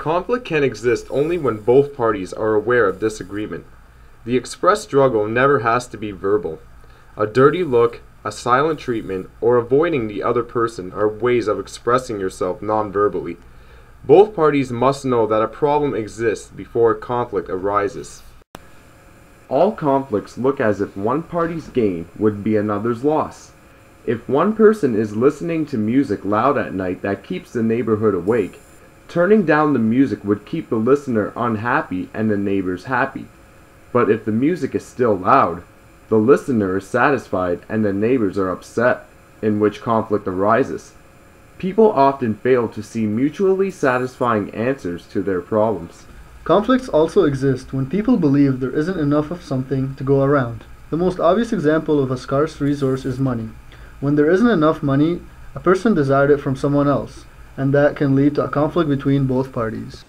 Conflict can exist only when both parties are aware of disagreement. The expressed struggle never has to be verbal. A dirty look, a silent treatment, or avoiding the other person are ways of expressing yourself non-verbally. Both parties must know that a problem exists before a conflict arises. All conflicts look as if one party's gain would be another's loss. If one person is listening to music loud at night that keeps the neighborhood awake, turning down the music would keep the listener unhappy and the neighbors happy. But if the music is still loud, the listener is satisfied and the neighbors are upset, in which conflict arises. People often fail to see mutually satisfying answers to their problems. Conflicts also exist when people believe there isn't enough of something to go around. The most obvious example of a scarce resource is money. When there isn't enough money, a person desired it from someone else, and that can lead to a conflict between both parties.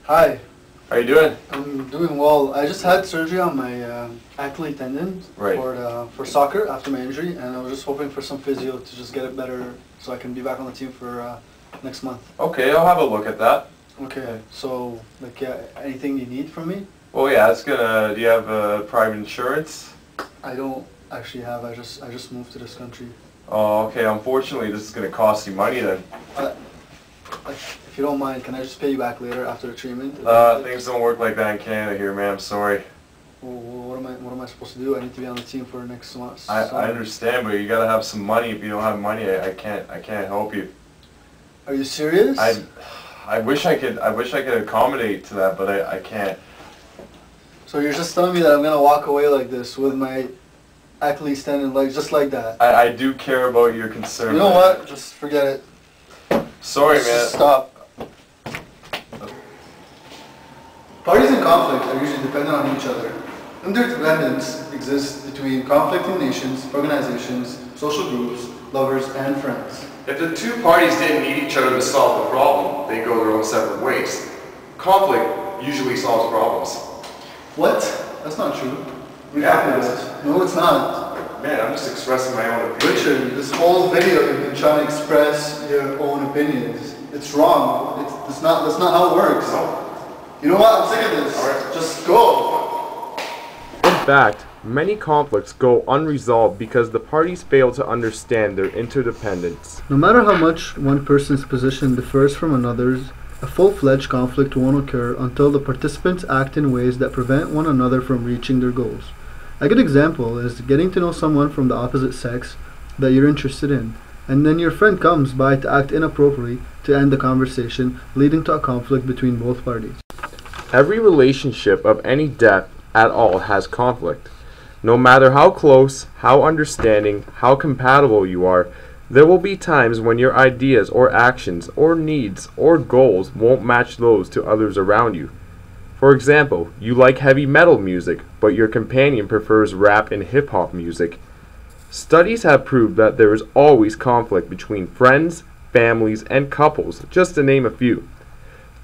Hi. How are you doing? I'm doing well. I just had surgery on my Achilles tendon for soccer after my injury, and I was just hoping for some physio to just get it better so I can be back on the team for next month. Okay, I'll have a look at that. Okay, so anything you need from me? Well, yeah, do you have private insurance? I don't actually have. I just moved to this country. Oh, okay. Unfortunately, this is going to cost you money then. If you don't mind, can I just pay you back later after the treatment? Things don't work like that in Canada here, man. I'm sorry. Well, what am I supposed to do? I need to be on the team for next month. I understand, but you got to have some money. If you don't have money, I can't help you. Are you serious? I wish I could accommodate to that, but I can't. So you're just telling me that I'm gonna walk away like this with my Achilles tendon, just like that? I do care about your concern. You know what? Just forget it. Sorry, man. Just stop. Parties in conflict are usually dependent on each other. Interdependence exists between conflicting nations, organizations, social groups, lovers, and friends. If the two parties didn't need each other to solve the problem, they go their own separate ways. Conflict usually solves problems. What? That's not true. Yeah, it is. No, it's not. Man, I'm just expressing my own opinion. Richard, this whole video you've been trying to express your own opinions. It's wrong. That's not how it works. No. You know what? I'm sick of this. All right. Just go. In fact, many conflicts go unresolved because the parties fail to understand their interdependence. No matter how much one person's position differs from another's, a full-fledged conflict won't occur until the participants act in ways that prevent one another from reaching their goals. A good example is getting to know someone from the opposite sex that you're interested in, and then your friend comes by to act inappropriately to end the conversation, leading to a conflict between both parties. Every relationship of any depth at all has conflict. No matter how close, how understanding, how compatible you are, there will be times when your ideas or actions or needs or goals won't match those to others around you. For example, you like heavy metal music, but your companion prefers rap and hip-hop music. Studies have proved that there is always conflict between friends, families, and couples, just to name a few.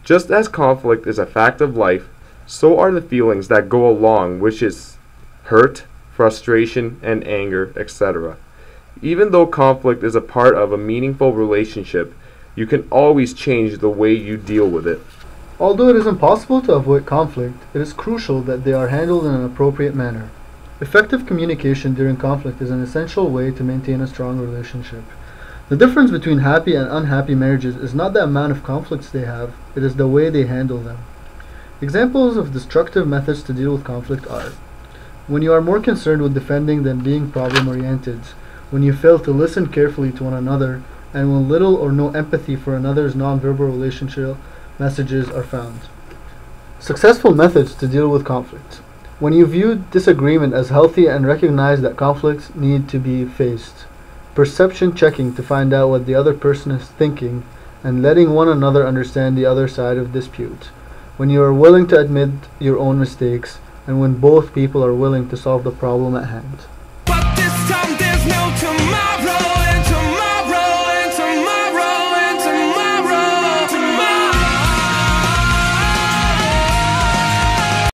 Just as conflict is a fact of life, so are the feelings that go along, which is hurt, frustration, and anger, etc. Even though conflict is a part of a meaningful relationship, you can always change the way you deal with it. Although it is impossible to avoid conflict, it is crucial that they are handled in an appropriate manner. Effective communication during conflict is an essential way to maintain a strong relationship. The difference between happy and unhappy marriages is not the amount of conflicts they have, it is the way they handle them. Examples of destructive methods to deal with conflict are when you are more concerned with defending than being problem-oriented, when you fail to listen carefully to one another, and when little or no empathy for another's nonverbal relationship messages are found. Successful methods to deal with conflict. When you view disagreement as healthy and recognize that conflicts need to be faced. Perception checking to find out what the other person is thinking, and letting one another understand the other side of dispute. When you are willing to admit your own mistakes, and when both people are willing to solve the problem at hand.